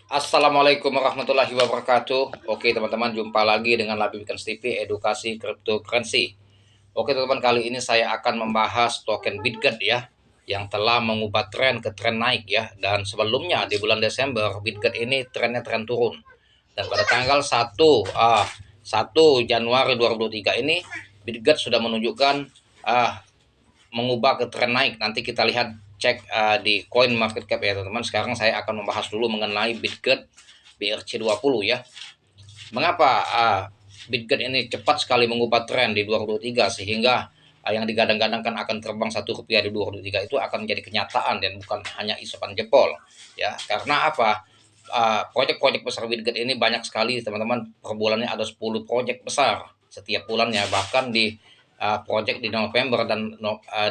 Assalamualaikum warahmatullahi wabarakatuh. Oke teman-teman, jumpa lagi dengan Labi Bitcoin TV edukasi cryptocurrency. Oke teman-teman, kali ini saya akan membahas token Bitget ya, yang telah mengubah tren ke tren naik ya. Dan sebelumnya di bulan Desember Bitget ini trennya tren turun. Dan pada tanggal 1 Januari 2023 ini Bitget sudah menunjukkan mengubah ke tren naik. Nanti kita lihat cek di coin market cap ya teman-teman. Sekarang saya akan membahas dulu mengenai Bitget BRC20 ya. Mengapa Bitget ini cepat sekali mengubah tren di 2023 sehingga yang digadang-gadangkan akan terbang Rp1 di 2023 itu akan menjadi kenyataan dan bukan hanya isapan jempol ya. Karena apa? Proyek-proyek besar Bitget ini banyak sekali teman-teman. Per bulannya ada 10 proyek besar setiap bulannya. Bahkan di proyek di November dan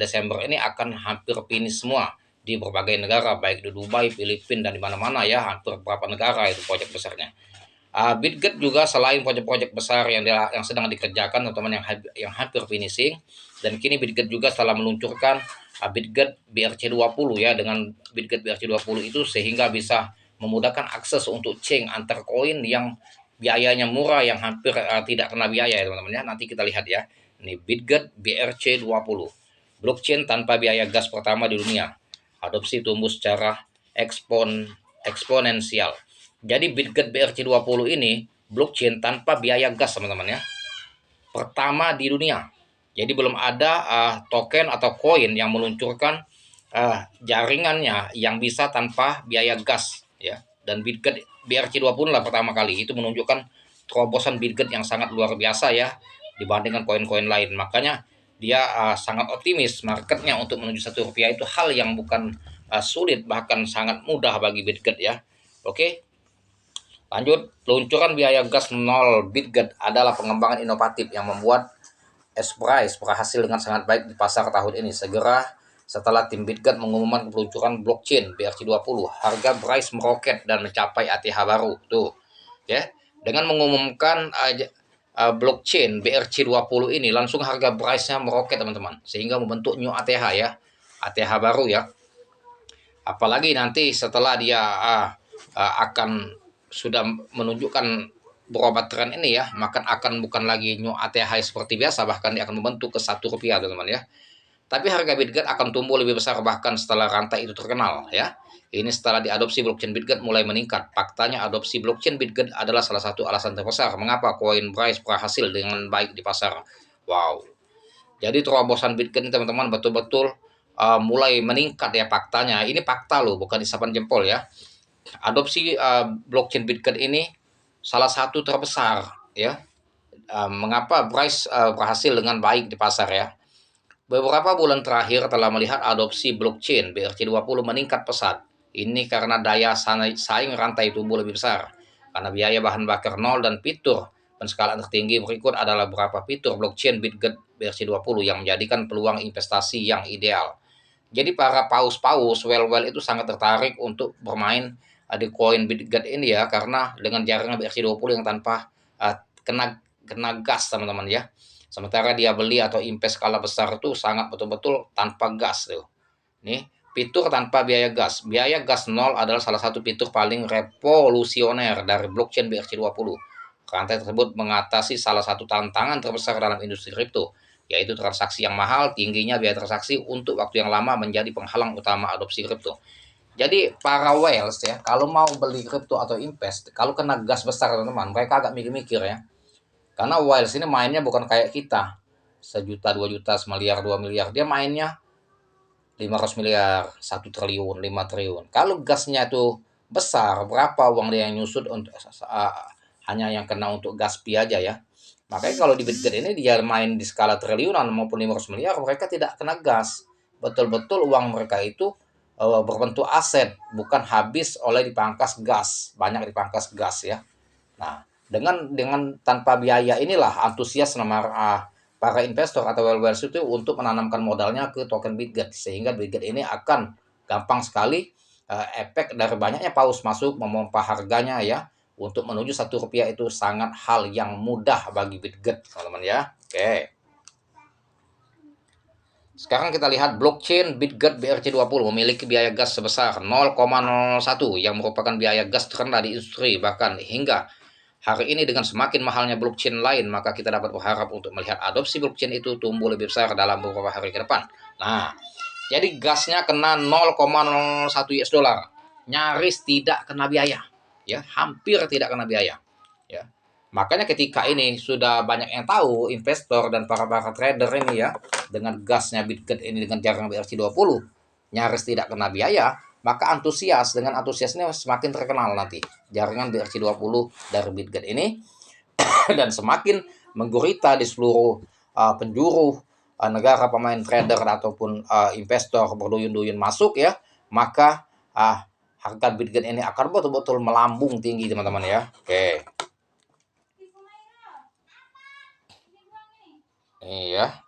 Desember ini akan hampir finish semua di berbagai negara, baik di Dubai, Filipina, dan di mana-mana ya. Hampir beberapa negara itu proyek besarnya. Bitget juga selain proyek-proyek besar yang sedang dikerjakan teman-teman, yang hampir finishing, dan kini Bitget juga telah meluncurkan Bitget BRC20 ya. Dengan Bitget BRC20 itu sehingga bisa memudahkan akses untuk chain antar koin yang biayanya murah, yang hampir tidak kena biaya ya teman-teman ya. Nanti kita lihat ya. Ini Bitget BRC20, blockchain tanpa biaya gas pertama di dunia. Adopsi tumbuh secara eksponensial. Jadi Bitget BRC20 ini blockchain tanpa biaya gas teman-teman ya. Pertama di dunia. Jadi belum ada token atau koin yang meluncurkan jaringannya yang bisa tanpa biaya gas ya. Dan Bitget BRC20 lah pertama kali. Itu menunjukkan terobosan Bitget yang sangat luar biasa ya dibandingkan koin-koin lain. Makanya dia sangat optimis marketnya untuk menuju Rp1 itu hal yang bukan sulit, bahkan sangat mudah bagi Bitget ya. Oke. Lanjut, peluncuran biaya gas 0 Bitget adalah pengembangan inovatif yang membuat S-Price berhasil dengan sangat baik di pasar tahun ini. Segera setelah tim Bitget mengumumkan peluncuran blockchain BRC20, harga Price meroket dan mencapai ATH baru. Tuh, ya. Dengan mengumumkan blockchain BRC20 ini, langsung harga Price-nya meroket teman-teman, sehingga membentuk new ATH ya. ATH baru ya. Apalagi nanti setelah dia akan sudah menunjukkan berobat tren ini ya, maka akan bukan lagi new ATH seperti biasa, bahkan dia akan membentuk ke Rp1 teman-teman ya. Tapi harga Bitget akan tumbuh lebih besar bahkan setelah rantai itu terkenal ya. Ini setelah diadopsi blockchain Bitget mulai meningkat. Faktanya adopsi blockchain Bitget adalah salah satu alasan terbesar mengapa koin Price berhasil dengan baik di pasar. Wow. Jadi terobosan Bitget ini teman-teman betul-betul mulai meningkat ya faktanya. Ini fakta loh, bukan isapan jempol ya. Adopsi blockchain Bitget ini salah satu terbesar ya. Mengapa Price berhasil dengan baik di pasar ya. Beberapa bulan terakhir telah melihat adopsi blockchain BRC20 meningkat pesat. Ini karena daya saing rantai tumbuh lebih besar. Karena biaya bahan bakar nol dan fitur penskalaan tertinggi. Berikut adalah beberapa fitur blockchain Bitget BRC20 yang menjadikan peluang investasi yang ideal. Jadi para paus-paus, well-well itu sangat tertarik untuk bermain di koin Bitget ini ya, karena dengan jaringan BRC20 yang tanpa kena gas teman-teman ya. Sementara dia beli atau invest skala besar itu sangat betul-betul tanpa gas tuh. Nih, fitur tanpa biaya gas. Biaya gas nol adalah salah satu fitur paling revolusioner dari blockchain BRC20. Rantai tersebut mengatasi salah satu tantangan terbesar dalam industri kripto, yaitu transaksi yang mahal, tingginya biaya transaksi untuk waktu yang lama menjadi penghalang utama adopsi kripto. Jadi para whales ya, kalau mau beli kripto atau invest, kalau kena gas besar teman-teman, mereka agak mikir-mikir ya. Karena Wiles ini mainnya bukan kayak kita. 1 juta, 2 juta, semiliar, 2 miliar. Dia mainnya 500 miliar, 1 triliun, 5 triliun. Kalau gasnya itu besar, berapa uang dia yang nyusut untuk hanya yang kena untuk gas pi aja ya. Makanya kalau di Bitget ini dia main di skala triliunan maupun 500 miliar, mereka tidak kena gas. Betul-betul uang mereka itu berbentuk aset, bukan habis oleh dipangkas gas. Banyak dipangkas gas ya. Nah, dengan tanpa biaya inilah antusias para investor atau well itu untuk menanamkan modalnya ke token Bitget, sehingga Bitget ini akan gampang sekali efek dari banyaknya paus masuk memompa harganya ya. Untuk menuju Rp1 itu sangat hal yang mudah bagi Bitget teman-teman ya. Oke. Sekarang kita lihat blockchain Bitget BRC20 memiliki biaya gas sebesar 0,01 yang merupakan biaya gas terendah di industri. Bahkan hingga hari ini dengan semakin mahalnya blockchain lain, maka kita dapat berharap untuk melihat adopsi blockchain itu tumbuh lebih besar dalam beberapa hari ke depan. Nah, jadi gasnya kena 0,01 US dollar. Nyaris tidak kena biaya. Ya, hampir tidak kena biaya. Ya. Makanya ketika ini sudah banyak yang tahu, investor dan para trader ini ya, dengan gasnya Bitget ini dengan jaringan BRC20 nyaris tidak kena biaya, maka dengan antusiasnya semakin terkenal nanti jaringan BRC20 dari Bitget ini dan semakin menggurita di seluruh penjuru negara pemain trader ataupun investor berduyun-duyun masuk ya, maka harga Bitget ini akan betul-betul melambung tinggi teman-teman ya. Oke. Iya.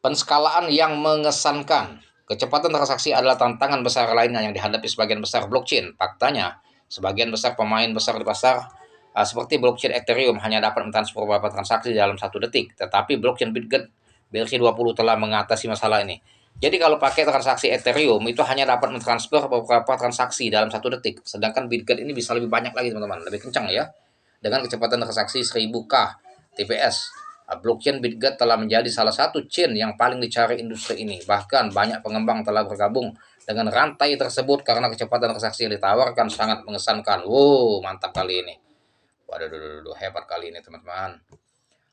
Penskalaan yang mengesankan. Kecepatan transaksi adalah tantangan besar lainnya yang dihadapi sebagian besar blockchain. Faktanya, sebagian besar pemain besar di pasar seperti blockchain Ethereum hanya dapat mentransfer beberapa transaksi dalam 1 detik. Tetapi blockchain Bitget BRC20 telah mengatasi masalah ini. Jadi kalau pakai transaksi Ethereum itu hanya dapat mentransfer beberapa transaksi dalam 1 detik. Sedangkan Bitget ini bisa lebih banyak lagi teman-teman, lebih kencang ya. Dengan kecepatan transaksi 1000K TPS. Blockchain Bitget telah menjadi salah satu chain yang paling dicari industri ini. Bahkan banyak pengembang telah bergabung dengan rantai tersebut karena kecepatan transaksi yang ditawarkan sangat mengesankan. Wow, mantap kali ini. Waduh, hebat kali ini teman-teman.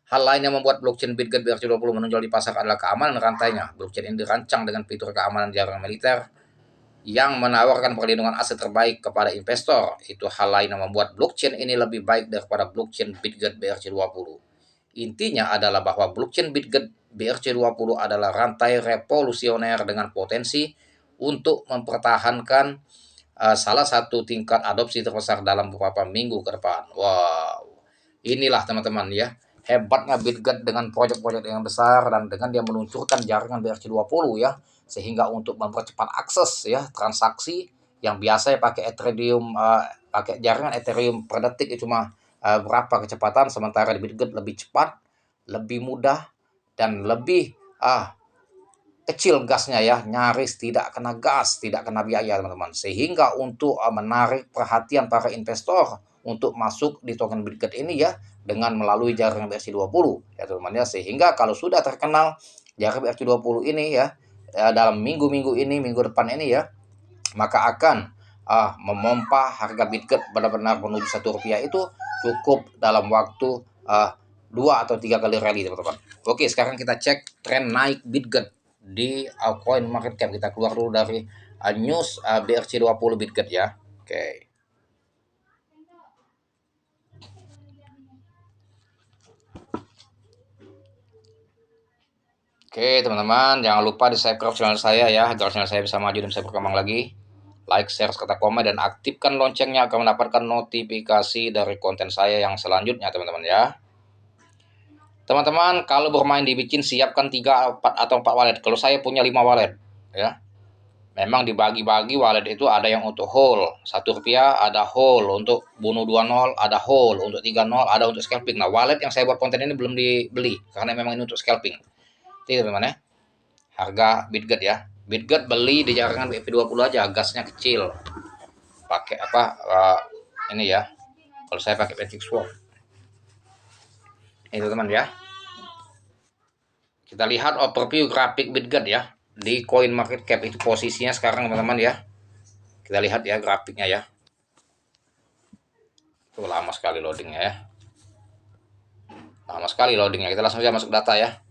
Hal lain yang membuat blockchain Bitget BRC20 menonjol di pasar adalah keamanan rantainya. Blockchain ini dirancang dengan fitur keamanan jaringan militer yang menawarkan perlindungan aset terbaik kepada investor. Itu hal lain yang membuat blockchain ini lebih baik daripada blockchain Bitget BRC20. Intinya adalah bahwa blockchain Bitget BRC20 adalah rantai revolusioner dengan potensi untuk mempertahankan salah satu tingkat adopsi terbesar dalam beberapa minggu ke depan. Wow, inilah teman-teman ya, hebatnya Bitget dengan proyek-proyek yang besar dan dengan dia meluncurkan jaringan BRC20 ya, sehingga untuk mempercepat akses ya transaksi yang biasanya pakai Ethereum, pakai jaringan Ethereum per detik itu cuma berapa kecepatan, sementara di Bitget lebih cepat, lebih mudah, dan lebih kecil gasnya ya, nyaris tidak kena gas, tidak kena biaya teman-teman. Sehingga untuk menarik perhatian para investor untuk masuk di token Bitget ini ya dengan melalui jaringan BRC20 ya teman-teman ya. Sehingga kalau sudah terkenal jaringan BRC20 ini ya, dalam minggu-minggu ini, minggu depan ini ya, maka akan memompa harga Bitget benar-benar menuju Rp1 itu cukup dalam waktu 2 atau 3 kali rally teman-teman. Oke, sekarang kita cek tren naik Bitget di coin market cap. Kita keluar dulu dari news BRC20 Bitget ya. Oke. Oke teman-teman, jangan lupa di subscribe channel saya ya, agar channel saya bisa maju dan bisa berkembang lagi. Like, share, serta komen, dan aktifkan loncengnya agar mendapatkan notifikasi dari konten saya yang selanjutnya teman-teman ya. Teman-teman, kalau bermain di Bitcoin siapkan 3, 4, atau 4 wallet. Kalau saya punya 5 wallet ya. Memang dibagi-bagi wallet itu ada yang untuk hold Rp1, ada hold untuk bunuh 20, ada hold untuk 30, ada untuk scalping. Nah, wallet yang saya buat konten ini belum dibeli karena memang ini untuk scalping. Itu teman-teman ya. Harga Bitget ya. Bitget beli di jaringan BP20 aja, gasnya kecil. Pakai ini ya. Kalau saya pakai Patrick Swap. Itu teman ya. Kita lihat overview grafik Bitget ya. Di coin market cap itu posisinya sekarang teman-teman ya. Kita lihat ya grafiknya ya. Itu lama sekali loadingnya ya. Lama sekali loadingnya. Kita langsung saja masuk data ya.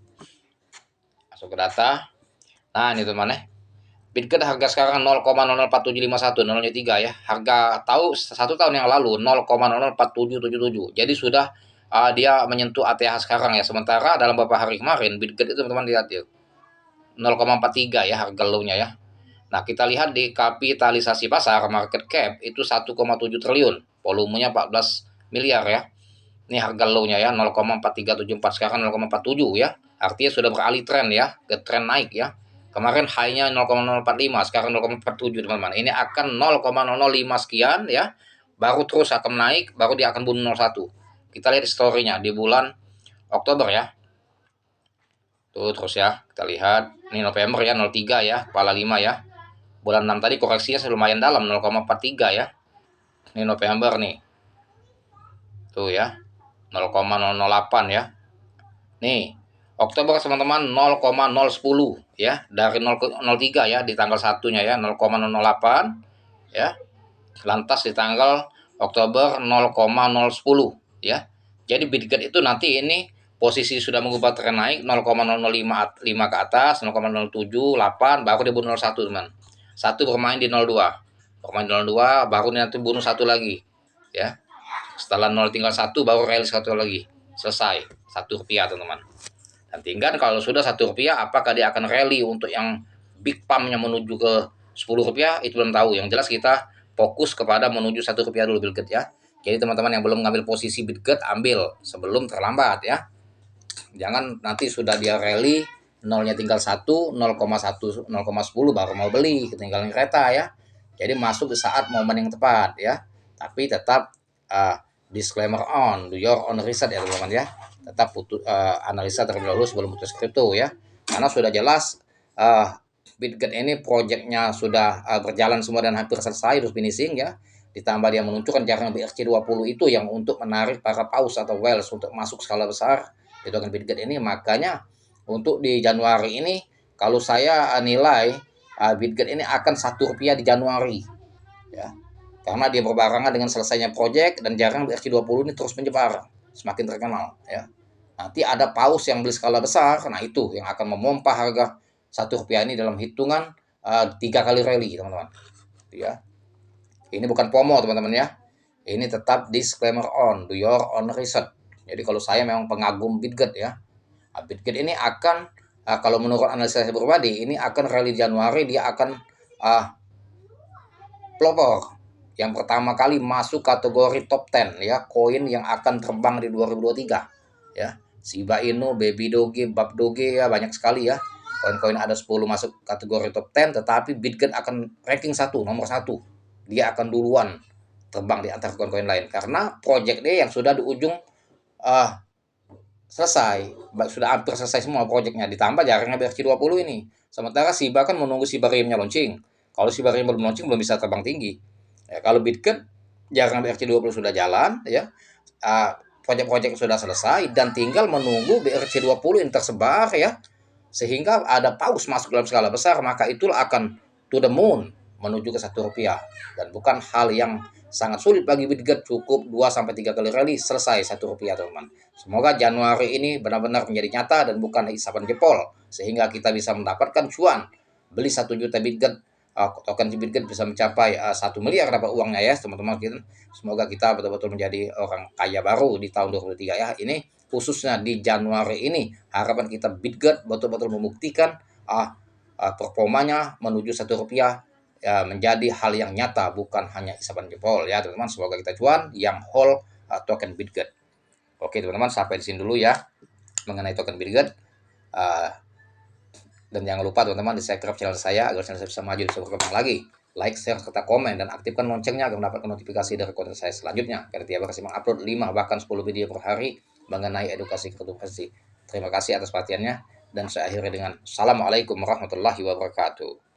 Masuk ke data. Nah, ini teman ya. Bitget harga sekarang 0,004751, 0,3 ya. Harga tahu 1 tahun yang lalu 0,004777. Jadi sudah dia menyentuh ATH sekarang ya. Sementara dalam beberapa hari kemarin Bitget itu teman-teman lihat ya 0,43 ya harga low-nya ya. Nah, kita lihat di kapitalisasi pasar market cap itu 1,7 triliun, volumenya 14 miliar ya. Ini harga low-nya ya 0,4374, sekarang 0,47 ya. Artinya sudah beralih tren ya, ke tren naik ya. Kemarin high-nya 0,045, sekarang 0,47 teman-teman. Ini akan 0,005 sekian ya. Baru terus akan naik, baru dia akan bunuh 01. Kita lihat story-nya di bulan Oktober ya. Tuh terus ya, kita lihat. Ini November ya, 03 ya, kepala 5 ya. Bulan 6 tadi koreksinya lumayan dalam, 0,43 ya. Ini November nih. Tuh ya, 0,008 ya. Nih, Oktober teman-teman 0,010 ya. Dari 0,03 ya di tanggal satunya ya, 0,008 ya. Lantas di tanggal Oktober 0,010 ya. Jadi Bitget itu nanti ini posisi sudah mengubah tren naik 0,005 ke atas, 0,078 baru dia bunuh 01 teman. Satu bermain di 02. Bermain di 02 baru nanti bunuh satu lagi ya. Setelah 0 tinggal satu baru rally satu lagi. Selesai. Rp1 teman-teman. Dan tinggal kalau sudah Rp1 apakah dia akan rally untuk yang big pumpnya menuju ke Rp10 itu belum tahu. Yang jelas kita fokus kepada menuju Rp1 dulu Bitget ya. Jadi teman-teman yang belum mengambil posisi Bitget ambil sebelum terlambat ya. Jangan nanti sudah dia rally nolnya tinggal 1, 0,1, 0,10 baru mau beli, ketinggalan kereta ya. Jadi masuk di saat momen yang tepat ya. Tapi tetap disclaimer on, do your own research ya teman-teman ya. Tetap analisa terlebih dahulu sebelum putus kripto ya. Karena sudah jelas Bitget ini proyeknya sudah berjalan semua dan hampir selesai, terus finishing ya. Ditambah dia meluncurkan jaringan BRC20 itu yang untuk menarik para paus atau whales untuk masuk skala besar di token Bitget ini. Makanya untuk di Januari ini kalau saya nilai Bitget ini akan Rp1 di Januari ya. Karena dia berbarengan dengan selesainya proyek dan jaringan BRC20 ini terus menyebar, semakin terkenal ya. Nanti ada paus yang beli skala besar, nah itu yang akan memompa harga Rp1 ini dalam hitungan 3 kali rally teman-teman ya. Ini bukan FOMO teman-teman ya, ini tetap disclaimer on, do your own research. Jadi kalau saya memang pengagum Bitget ya, Bitget ini akan kalau menurut analisa saya pribadi ini akan rally Januari, dia akan pelopor yang pertama kali masuk kategori top 10 ya, koin yang akan terbang di 2023 ya. Shiba Inu, Baby Doge, Bab Doge ya, banyak sekali ya. Koin-koin ada 10 masuk kategori top 10, tetapi Bitget akan ranking 1, nomor 1. Dia akan duluan terbang di antara koin-koin lain karena proyek dia yang sudah di ujung selesai, sudah hampir selesai semua proyeknya, ditambah jaringan BRC20 ini. Sementara Shiba kan menunggu Shiba Rim-nya launching. Kalau Shiba Rim belum launching belum bisa terbang tinggi. Ya, kalau Bitget jaringan BRC20 sudah jalan ya. Proyek-proyek sudah selesai dan tinggal menunggu BRC20 yang tersebar ya. Sehingga ada paus masuk dalam skala besar, maka itulah akan to the moon menuju ke Rp1 dan bukan hal yang sangat sulit bagi Bitget, cukup 2-3 kali rally selesai Rp1 teman-teman. Semoga Januari ini benar-benar menjadi nyata dan bukan isapan jempol sehingga kita bisa mendapatkan cuan. Beli 1 juta Bitget, token Bitget bisa mencapai 1 miliar dapat uangnya ya teman-teman. Semoga kita betul-betul menjadi orang kaya baru di tahun 2023 ya. Ini khususnya di Januari ini harapan kita Bitget betul-betul membuktikan performanya menuju Rp1 ya, menjadi hal yang nyata bukan hanya isapan jempol ya teman-teman. Semoga kita cuan yang whole token Bitget. Oke teman-teman, sampai di sini dulu ya mengenai token Bitget. Dan jangan lupa teman-teman di subscribe channel saya agar channel saya bisa maju dan berkembang lagi. Like, share, serta komen dan aktifkan loncengnya agar mendapatkan notifikasi dari konten saya selanjutnya. Karena tiap hari mengupload 5 bahkan 10 video per hari mengenai edukasi kriptokurrensi. Terima kasih atas perhatiannya dan saya akhiri dengan Assalamualaikum warahmatullahi wabarakatuh.